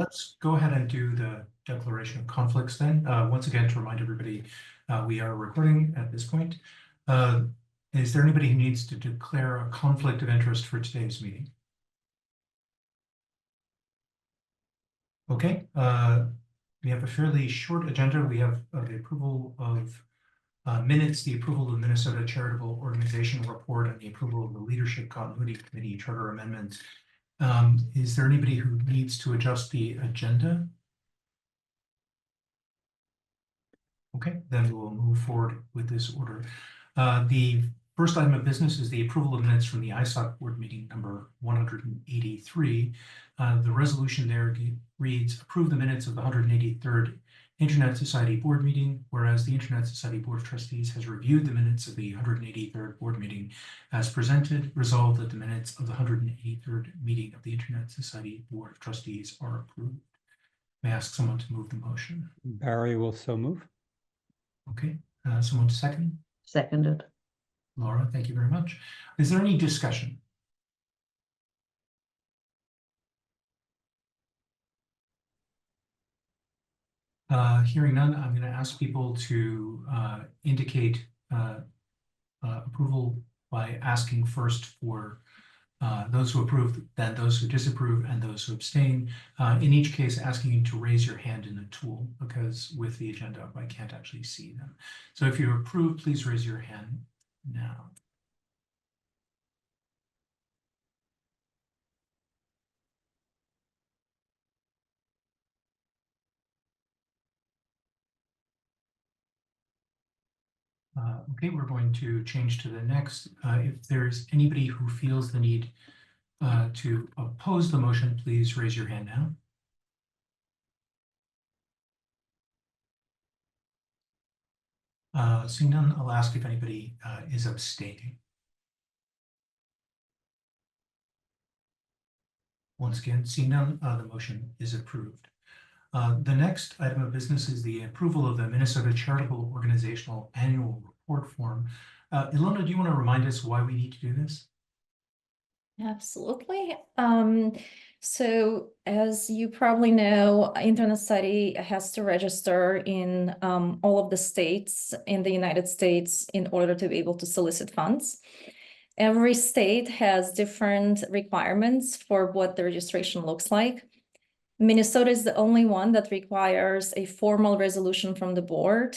let's go ahead and do the declaration of conflicts then. Once again, to remind everybody, we are recording at this point. Is there anybody who needs to declare a conflict of interest for today's meeting? Okay, we have a fairly short agenda. We have the approval of minutes, the approval of the Minnesota Charitable Organization Report, and the approval of the Leadership Continuity Committee Charter Amendments. Is there anybody who needs to adjust the agenda? Okay, then we will move forward with this order. The first item of business is the approval of minutes from the ISOC board meeting number 183. The resolution there reads, approve the minutes of the 183rd Internet Society board meeting, whereas the Internet Society Board of Trustees has reviewed the minutes of the 183rd board meeting as presented, resolved that the minutes of the 183rd meeting of the Internet Society Board of Trustees are approved. May I ask someone to move the motion? Barry will so move. Okay, someone to second? Seconded. Laura, thank you very much. Is there any discussion? Hearing none, I'm going to ask people to indicate approval by asking first for those who approve, then those who disapprove, and those who abstain. In each case, asking you to raise your hand in the tool, because with the agenda, I can't actually see them. So if you approve, please raise your hand now. Okay, we're going to change to the next. If there's anybody who feels the need to oppose the motion, please raise your hand now. Seeing none, I'll ask if anybody is abstaining. Once again, seeing none, the motion is approved. The next item of business is the approval of the Minnesota Charitable Organizational Annual Report Form. Ilona, do you want to remind us why we need to do this? Absolutely. So as you probably know, Internet Society has to register in all of the states in the United States in order to be able to solicit funds. Every state has different requirements for what the registration looks like. Minnesota is the only one that requires a formal resolution from the board,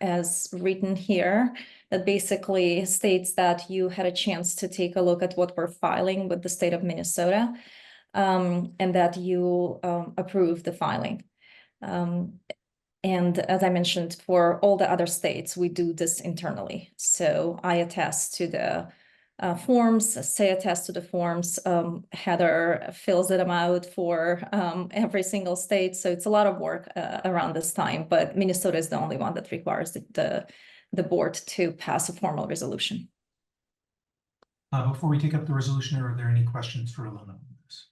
as written here, that basically states that you had a chance to take a look at what we're filing with the state of Minnesota, and that you approve the filing. And as I mentioned, for all the other states, we do this internally. So I attest to the forms, say attest to the forms. Heather fills them out for every single state. So it's a lot of work around this time, but Minnesota is the only one that requires the board to pass a formal resolution. Before we take up the resolution, are there any questions for Ilona on this?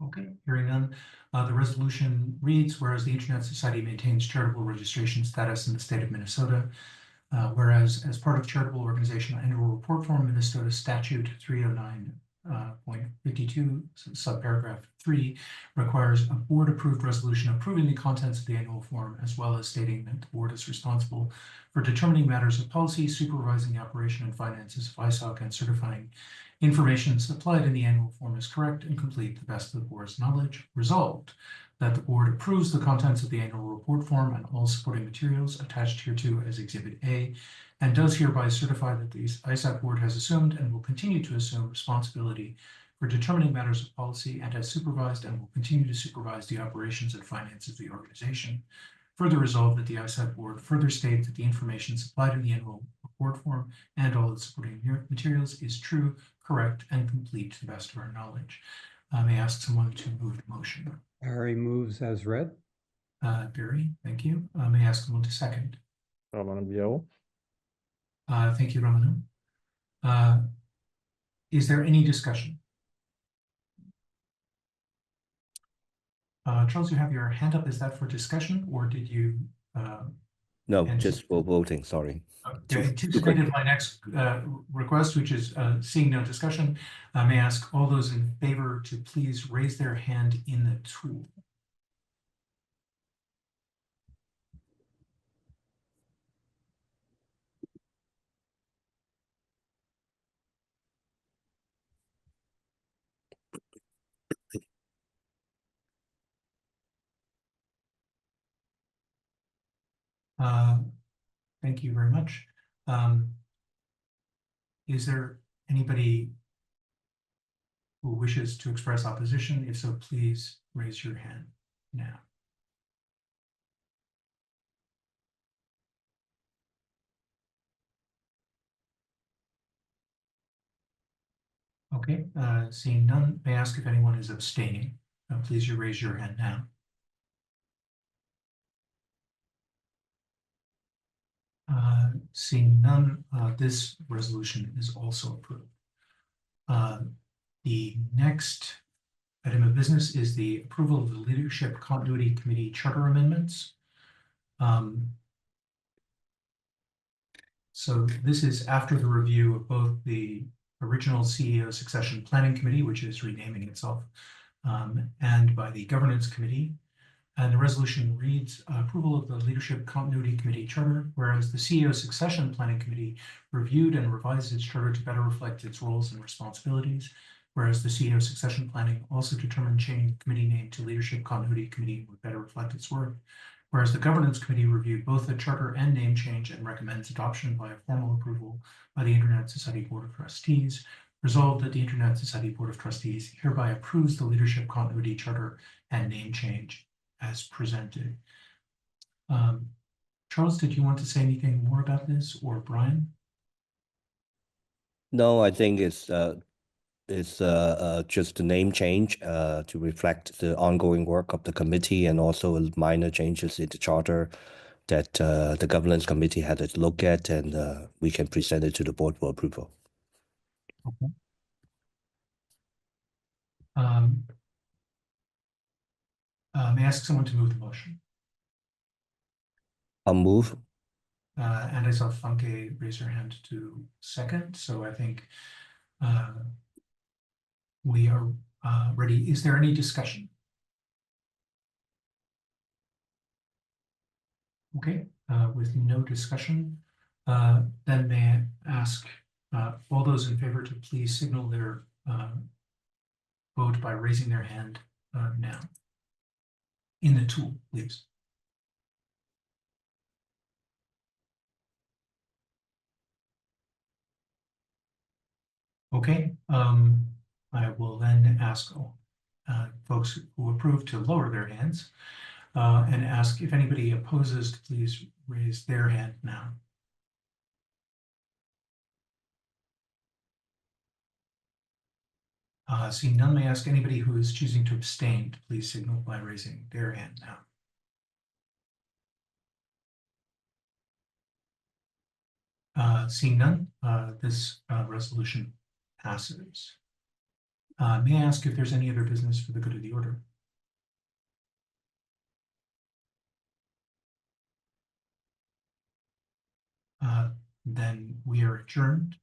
Okay, hearing none. The resolution reads, whereas the Internet Society maintains charitable registration status in the state of Minnesota, whereas as part of charitable organizational annual report form, Minnesota Statute 309.52, subparagraph 3, requires a board-approved resolution approving the contents of the annual form, as well as stating that the board is responsible for determining matters of policy, supervising the operation and finances of ISOC, and certifying information supplied in the annual form is correct and complete to the best of the board's knowledge. Resolved, that the board approves the contents of the annual report form and all supporting materials attached hereto as Exhibit A, and does hereby certify that the ISOC board has assumed and will continue to assume responsibility for determining matters of policy and has supervised and will continue to supervise the operations and finances of the organization. Further resolved that the ISOC board further states that the information supplied in the annual report form and all its supporting materials is true, correct, and complete to the best of our knowledge. May I ask someone to move the motion? Barry moves as read. Barry, thank you. May I ask someone to second? Romano. Thank you, Romano. Is there any discussion? Charles, you have your hand up. Is that for discussion, or did you No, And just for voting, sorry. you anticipated my next request, which is seeing no discussion. May I ask all those in favor to please raise their hand in the tool. Thank you very much. Is there anybody who wishes to express opposition? If so, please raise your hand now. Okay, seeing none, may I ask if anyone is abstaining? Please raise your hand now. Seeing none, this resolution is also approved. The next item of business is the approval of the Leadership Continuity Committee Charter Amendments. So this is after the review of both the original CEO Succession Planning Committee, which is renaming itself, and by the Governance Committee. And the resolution reads approval of the Leadership Continuity Committee Charter, whereas the CEO Succession Planning Committee reviewed and revised its charter to better reflect its roles and responsibilities, whereas the CEO Succession Planning also determined changing the committee name to Leadership Continuity Committee would better reflect its work, whereas the Governance Committee reviewed both the charter and name change and recommends adoption by a formal approval by the Internet Society Board of Trustees. Resolved that the Internet Society Board of Trustees hereby approves the Leadership Continuity Charter and name change as presented. Charles, did you want to say anything more about this, or Brian? No, I think it's just a name change to reflect the ongoing work of the committee and also minor changes in the charter that the governance committee had a look at, and we can present it to the board for approval. Okay. May I ask someone to move the motion? I'll move. And I saw Funke raise her hand to second, so I think we are ready. Is there any discussion? Okay, with no discussion, then may I ask all those in favor to please signal their vote by raising their hand now in the tool, please. Okay, I will then ask folks who approve to lower their hands and ask if anybody opposes to please raise their hand now. Seeing none, may I ask anybody who is choosing to abstain to please signal by raising their hand now. Seeing none, this resolution passes. May I ask if there's any other business for the good of the order? Then we are adjourned.